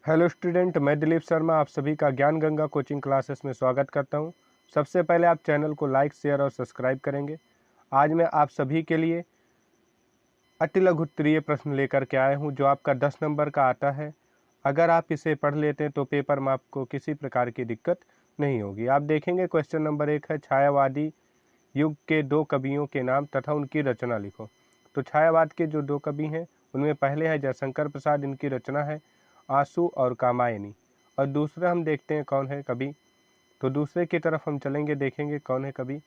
Hello student, मैं दिलीप शर्मा आप सभी का ज्ञान गंगा कोचिंग क्लासेस में स्वागत करता हूं। सबसे पहले आप चैनल को लाइक, शेयर और सब्सक्राइब करेंगे। आज मैं आप सभी के लिए अति लघुत्तरीय प्रश्न लेकर के आया हूं जो आपका 10 नंबर का आता है। अगर आप इसे पढ़ लेते हैं तो पेपर में आपको किसी प्रकार की दिक्कत नहीं होगी। आप देखेंगे क्वेश्चन नंबर 1 है, छायावादी युग के 2 कवियों के नाम तथा उनकी रचना लिखो। तो छायावाद के जो 2 कवि हैं उनमें पहले हैं जयशंकर प्रसाद, इनकी रचना है आंसू और कामायनी। और दूसरा हम देखते हैं कौन है कवि। तो दूसरे की तरफ हम चलेंगे, देखेंगे कौन है कवि।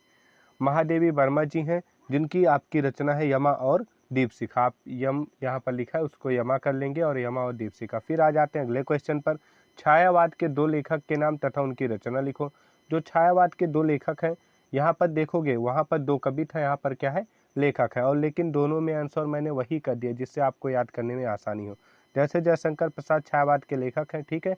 महादेवी वर्मा जी हैं, जिनकी आपकी रचना है यमा और दीपशिखा। आप यम यहाँ पर लिखा है उसको यमा कर लेंगे और यमा और दीपशिखा। फिर आ जाते हैं अगले क्वेश्चन पर, छायावाद के 2 लेखक के नाम तथा उनकी रचना लिखो। जो छायावाद के 2 लेखक हैं, यहाँ पर देखोगे वहाँ पर 2 कवि था, यहाँ पर क्या है लेखक है। और लेकिन दोनों में आंसर मैंने वही कर दिया जिससे आपको याद करने में आसानी हो। जैसे जयशंकर प्रसाद छायावाद के लेखक हैं, ठीक है,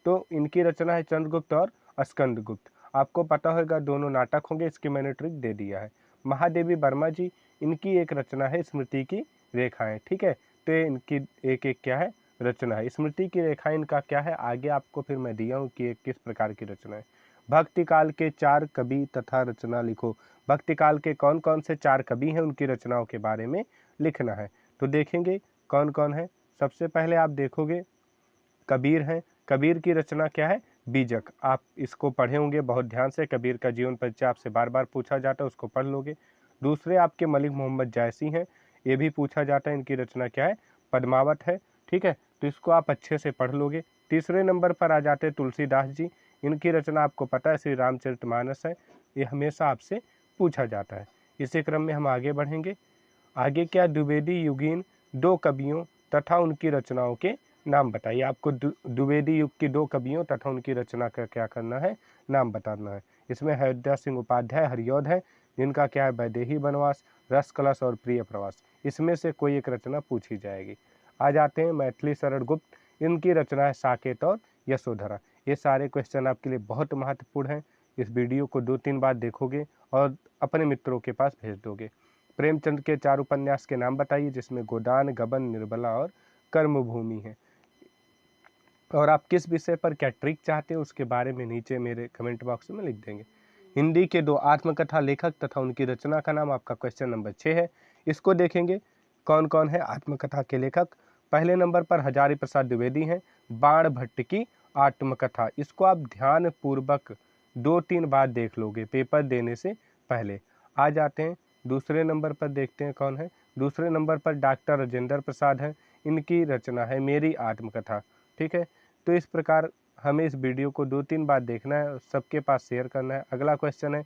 तो इनकी रचना है चंद्रगुप्त और स्कंदगुप्त। आपको पता होगा दोनों नाटक होंगे, इसकी मैंने ट्रिक दे दिया है। महादेवी वर्मा जी, इनकी एक रचना है स्मृति की रेखाएं, ठीक है, तो ये इनकी एक एक क्या है रचना है। स्मृति की रेखाएं इनका क्या है, आगे आपको फिर मैं दिया हूँ कि ये किस प्रकार की रचना है। भक्ति काल के 4 कवि तथा रचना लिखो। भक्ति काल के कौन कौन से 4 कवि हैं उनकी रचनाओं के बारे में लिखना है। तो देखेंगे कौन कौन है। सबसे पहले आप देखोगे कबीर हैं। कबीर की रचना क्या है, बीजक। आप इसको पढ़े होंगे बहुत ध्यान से, कबीर का जीवन परिचय आपसे बार बार पूछा जाता है, उसको पढ़ लोगे। दूसरे आपके मलिक मोहम्मद जायसी हैं, ये भी पूछा जाता है, इनकी रचना क्या है, पद्मावत है, ठीक है, तो इसको आप अच्छे से पढ़ लोगे। तीसरे नंबर पर आ जाते हैं तुलसीदास जी, इनकी रचना आपको पता है श्री रामचरितमानस है, ये हमेशा आपसे पूछा जाता है। इसी क्रम में हम आगे बढ़ेंगे। आगे क्या, द्विवेदी युगीन 2 कवियों तथा उनकी रचनाओं के नाम बताइए। आपको द्विवेदी युग की 2 कवियों तथा उनकी रचना का क्या करना है, नाम बताना है। इसमें अयोध्या सिंह उपाध्याय हरिऔध है, जिनका क्या है वैदेही वनवास, रस कलश और प्रिय प्रवास। इसमें से कोई एक रचना पूछी जाएगी। आ जाते हैं मैथिली शरण गुप्त, इनकी रचना है साकेत और यशोधरा। ये सारे क्वेश्चन आपके लिए बहुत महत्वपूर्ण हैं। इस वीडियो को 2-3 बार देखोगे और अपने मित्रों के पास भेज दोगे। प्रेमचंद के 4 उपन्यास के नाम बताइए, जिसमें गोदान, गबन, निर्बला और कर्मभूमि है। और आप किस विषय पर क्या ट्रिक चाहते हो उसके बारे में नीचे मेरे कमेंट बॉक्स में लिख देंगे। हिंदी के 2 आत्मकथा लेखक तथा उनकी रचना का नाम आपका क्वेश्चन नंबर 6 है। इसको देखेंगे कौन कौन है आत्मकथा के लेखक। पहले नंबर पर हजारी प्रसाद द्विवेदी हैं, बाण भट्ट की आत्मकथा। इसको आप ध्यान पूर्वक 2-3 बार देख लोगे पेपर देने से पहले। आ जाते हैं दूसरे नंबर पर, देखते हैं कौन है। दूसरे नंबर पर डॉक्टर राजेंद्र प्रसाद हैं, इनकी रचना है मेरी आत्मकथा, ठीक है। तो इस प्रकार हमें इस वीडियो को 2-3 बार देखना है, सबके पास शेयर करना है। अगला क्वेश्चन है,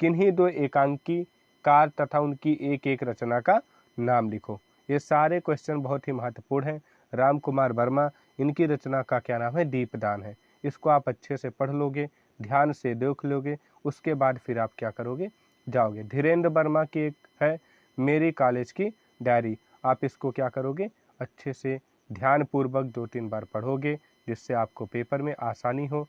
किन्हीं 2 एकांकी कार तथा उनकी एक एक रचना का नाम लिखो। ये सारे क्वेश्चन बहुत ही महत्वपूर्ण हैं। राम कुमार वर्मा, इनकी रचना का क्या नाम है, दीपदान है। इसको आप अच्छे से पढ़ लोगे, ध्यान से देख लोगे, उसके बाद फिर आप क्या करोगे, जाओगे। धीरेन्द्र वर्मा की एक है मेरी कॉलेज की डायरी। आप इसको क्या करोगे, अच्छे से ध्यानपूर्वक 2-3 बार पढ़ोगे, जिससे आपको पेपर में आसानी हो।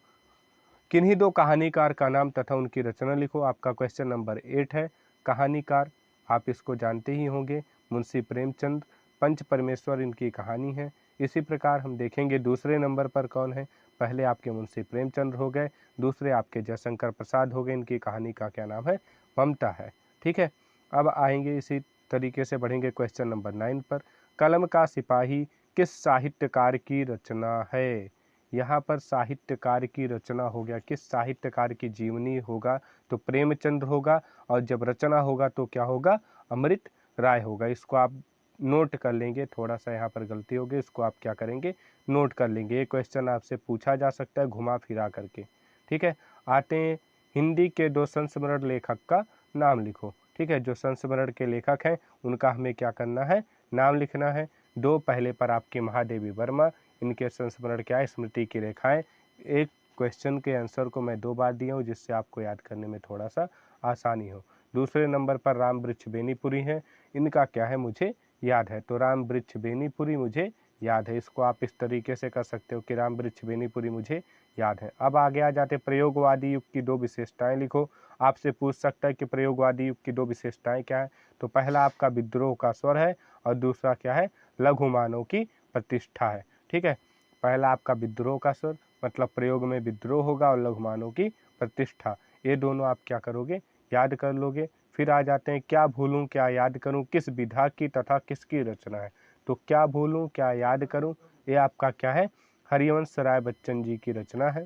किन्हीं 2 कहानीकार का नाम तथा उनकी रचना लिखो। आपका क्वेश्चन नंबर 8 है। कहानीकार आप इसको जानते ही होंगे, मुंशी प्रेमचंद, पंच परमेश्वर इनकी कहानी है। इसी प्रकार हम देखेंगे दूसरे नंबर पर कौन है। पहले आपके मुंशी प्रेमचंद हो गए, दूसरे आपके जयशंकर प्रसाद हो गए, इनकी कहानी का क्या नाम है, ममता है, ठीक है। अब आएंगे इसी तरीके से बढ़ेंगे क्वेश्चन नंबर 9 पर। कलम का सिपाही किस साहित्यकार की रचना है। यहाँ पर साहित्यकार की रचना हो गया, किस साहित्यकार की जीवनी होगा, तो प्रेमचंद होगा। और जब रचना होगा तो क्या होगा, अमृत राय होगा। इसको आप नोट कर लेंगे, थोड़ा सा यहाँ पर गलती होगी, इसको आप क्या करेंगे, नोट कर लेंगे। ये क्वेश्चन आपसे पूछा जा सकता है घुमा फिरा करके, ठीक है। आते हैं हिंदी के 2 संस्मरण लेखक का नाम लिखो, ठीक है। जो संस्मरण के लेखक हैं उनका हमें क्या करना है, नाम लिखना है। 2 पहले पर आपके महादेवी वर्मा, इनके संस्मरण क्या है, स्मृति की रेखाएं। एक क्वेश्चन के आंसर को मैं 2 बार दिया हूँ, जिससे आपको याद करने में थोड़ा सा आसानी हो। दूसरे नंबर पर राम वृक्ष बेनीपुरी हैं, इनका क्या है, मुझे याद है। तो राम वृक्ष बेनीपुरी मुझे याद है। इसको आप इस तरीके से कर सकते हो कि राम वृक्ष बेनीपुरी मुझे याद है। अब आगे आ जाते, प्रयोगवादी युग की 2 विशेषताएं लिखो। आपसे पूछ सकता है कि प्रयोगवादी युग की 2 विशेषताएं क्या है। तो पहला आपका विद्रोह का स्वर है और दूसरा क्या है, लघु मानव की प्रतिष्ठा है, ठीक है। पहला आपका विद्रोह का स्वर, मतलब प्रयोग में विद्रोह होगा, और लघुमानों की प्रतिष्ठा, ये दोनों आप क्या करोगे, याद कर लोगे। फिर आ जाते हैं क्या भूलूं क्या याद करूं, किस विधा की तथा किसकी रचना है। तो क्या भूलूं क्या याद करूं, ये आपका क्या है, हरिवंश राय बच्चन जी की रचना है,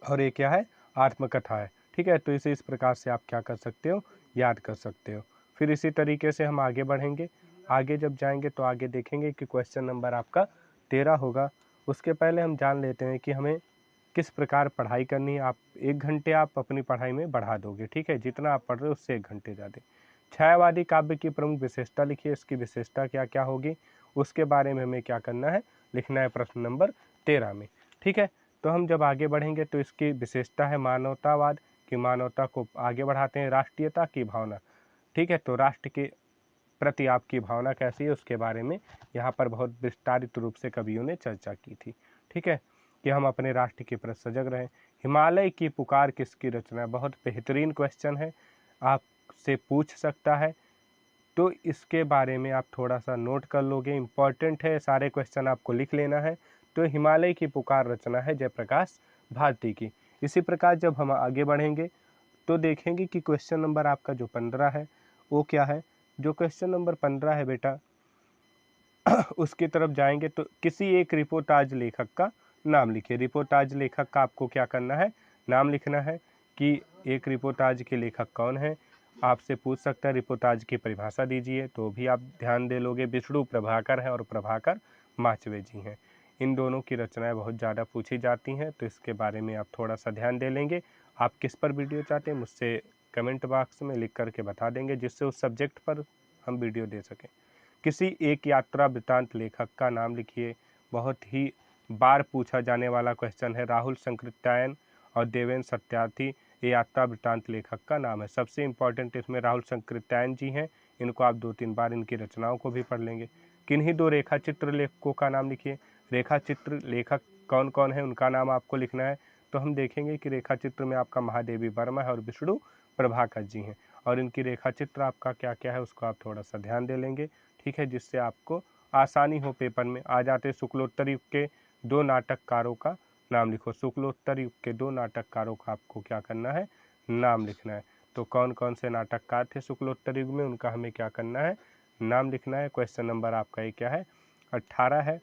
और ये क्या है, आत्मकथा है। ठीक है, तो इसे इस प्रकार से आप क्या कर सकते हो, याद कर सकते हो। फिर इसी तरीके से हम आगे बढ़ेंगे। आगे जब जाएंगे तो आगे देखेंगे कि क्वेश्चन नंबर आपका 13 होगा। उसके पहले हम जान लेते हैं कि हमें किस प्रकार पढ़ाई करनी है। आप 1 घंटे आप अपनी पढ़ाई में बढ़ा दोगे, ठीक है, जितना आप पढ़ रहे हो उससे 1 घंटे ज़्यादा। छायावादी काव्य की प्रमुख विशेषता लिखिए, इसकी विशेषता क्या क्या होगी, उसके बारे में हमें क्या करना है, लिखना है प्रश्न नंबर 13 में। ठीक है, तो हम जब आगे बढ़ेंगे तो इसकी विशेषता है मानवतावाद, कि मानवता को आगे बढ़ाते हैं, राष्ट्रीयता की भावना। ठीक है, तो राष्ट्र के प्रति आपकी भावना कैसी है उसके बारे में यहाँ पर बहुत विस्तारित रूप से कवियों ने चर्चा की थी। ठीक है, कि हम अपने राष्ट्र के प्रति सजग रहें। हिमालय की पुकार किसकी रचना है, बहुत बेहतरीन क्वेश्चन है, आपसे पूछ सकता है, तो इसके बारे में आप थोड़ा सा नोट कर लोगे, इम्पॉर्टेंट है, सारे क्वेश्चन आपको लिख लेना है। तो हिमालय की पुकार रचना है जयप्रकाश भारती की। इसी प्रकार जब हम आगे बढ़ेंगे तो देखेंगे कि क्वेश्चन नंबर आपका जो 15 है वो क्या है। जो क्वेश्चन नंबर 15 है बेटा उसकी तरफ जाएंगे तो किसी एक रिपोर्टाज लेखक का नाम लिखिए। रिपोर्टाज लेखक का आपको क्या करना है, नाम लिखना है कि एक रिपोर्टाज के लेखक कौन है। आपसे पूछ सकता है रिपोर्टाज की परिभाषा दीजिए, तो भी आप ध्यान दे लोगे। विष्णु प्रभाकर है और प्रभाकर माचवे जी हैं। इन दोनों की रचनाएं बहुत ज़्यादा पूछी जाती हैं, तो इसके बारे में आप थोड़ा सा ध्यान दे लेंगे। आप किस पर वीडियो चाहते हैं मुझसे कमेंट बॉक्स में लिख करके बता देंगे, जिससे उस सब्जेक्ट पर हम वीडियो दे सकें। किसी एक यात्रा वृत्तांत लेखक का नाम लिखिए, बहुत ही बार पूछा जाने वाला क्वेश्चन है। राहुल संकृत्यायन और देवेंद्र सत्यार्थी ये यात्रा वृत्तांत लेखक का नाम है। सबसे इम्पॉर्टेंट इसमें राहुल संकृत्यायन जी हैं, इनको आप 2-3 बार इनकी रचनाओं को भी पढ़ लेंगे। किन्हीं 2 रेखा चित्र लेखकों का नाम लिखिए। रेखा चित्र लेखक कौन कौन है उनका नाम आपको लिखना है। तो हम देखेंगे कि रेखा चित्र में आपका महादेवी वर्मा है और विष्णु प्रभाकर जी हैं, और इनकी रेखा चित्र आपका क्या क्या है उसको आप थोड़ा सा ध्यान दे लेंगे। ठीक है, जिससे आपको आसानी हो पेपर में। आ जाते शुक्लोत्तर युग के 2 नाटककारों का नाम लिखो। शुक्लोत्तर युग के 2 नाटककारों का आपको क्या करना है, नाम लिखना है। तो कौन कौन से नाटककार थे शुक्लोत्तर युग में, उनका हमें क्या करना है, नाम लिखना है। क्वेश्चन नंबर आपका ये क्या है, 18 है।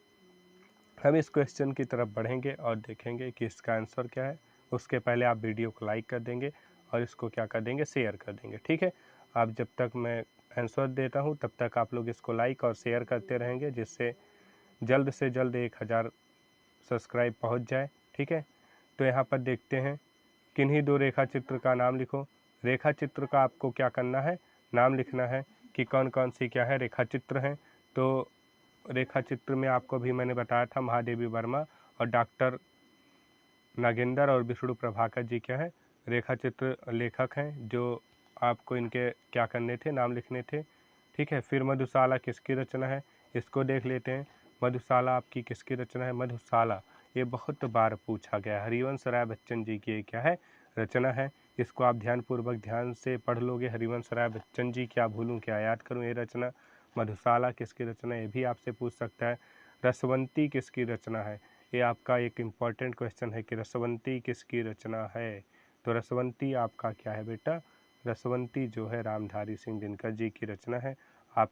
हम इस क्वेश्चन की तरफ बढ़ेंगे और देखेंगे कि इसका आंसर क्या है। उसके पहले आप वीडियो को लाइक कर देंगे और इसको क्या कर देंगे, शेयर कर देंगे। ठीक है, आप जब तक मैं आंसर देता हूँ तब तक आप लोग इसको लाइक और शेयर करते रहेंगे, जिससे जल्द से जल्द 1000 सब्सक्राइब पहुँच जाए। ठीक है, तो यहाँ पर देखते हैं, किन्हीं 2 रेखा चित्र का नाम लिखो। रेखा चित्र का आपको क्या करना है, नाम लिखना है कि कौन कौन सी क्या है रेखा चित्र हैं। तो रेखा चित्र में आपको भी मैंने बताया था, महादेवी वर्मा और डॉक्टर नागेंद्र और विष्णु प्रभाकर जी क्या है, रेखा चित्र लेखक हैं, जो आपको इनके क्या करने थे, नाम लिखने थे। ठीक है, फिर मधुशाला किसकी रचना है, इसको देख लेते हैं। मधुशाला आपकी किसकी रचना है, मधुशाला ये बहुत बार पूछा गया, हरिवंश राय बच्चन जी की क्या है, रचना है। इसको आप ध्यानपूर्वक ध्यान से पढ़ लोगे। हरिवंश राय बच्चन जी, क्या भूलूं क्या याद करूं, ये रचना। मधुशाला किसकी रचना, ये भी आपसे पूछ सकता है। रसवंती किसकी रचना है, ये आपका एक इम्पॉर्टेंट क्वेश्चन है कि रसवंती किसकी रचना है। तो रसवंती आपका क्या है बेटा, रसवंती जो है रामधारी सिंह दिनकर जी की रचना है। आप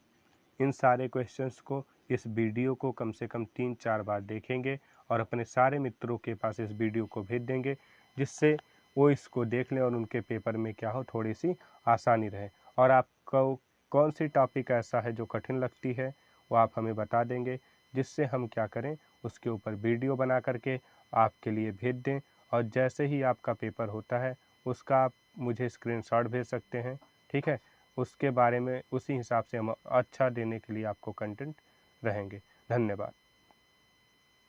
इन सारे क्वेश्चंस को, इस वीडियो को कम से कम 3-4 बार देखेंगे और अपने सारे मित्रों के पास इस वीडियो को भेज देंगे, जिससे वो इसको देख लें और उनके पेपर में क्या हो, थोड़ी सी आसानी रहे। और आपको कौन सी टॉपिक ऐसा है जो कठिन लगती है वो आप हमें बता देंगे, जिससे हम क्या करें, उसके ऊपर वीडियो बना करके आपके लिए भेज दें। और जैसे ही आपका पेपर होता है उसका आप मुझे स्क्रीनशॉट भेज सकते हैं। ठीक है, उसके बारे में उसी हिसाब से हम अच्छा देने के लिए आपको कंटेंट रहेंगे। धन्यवाद।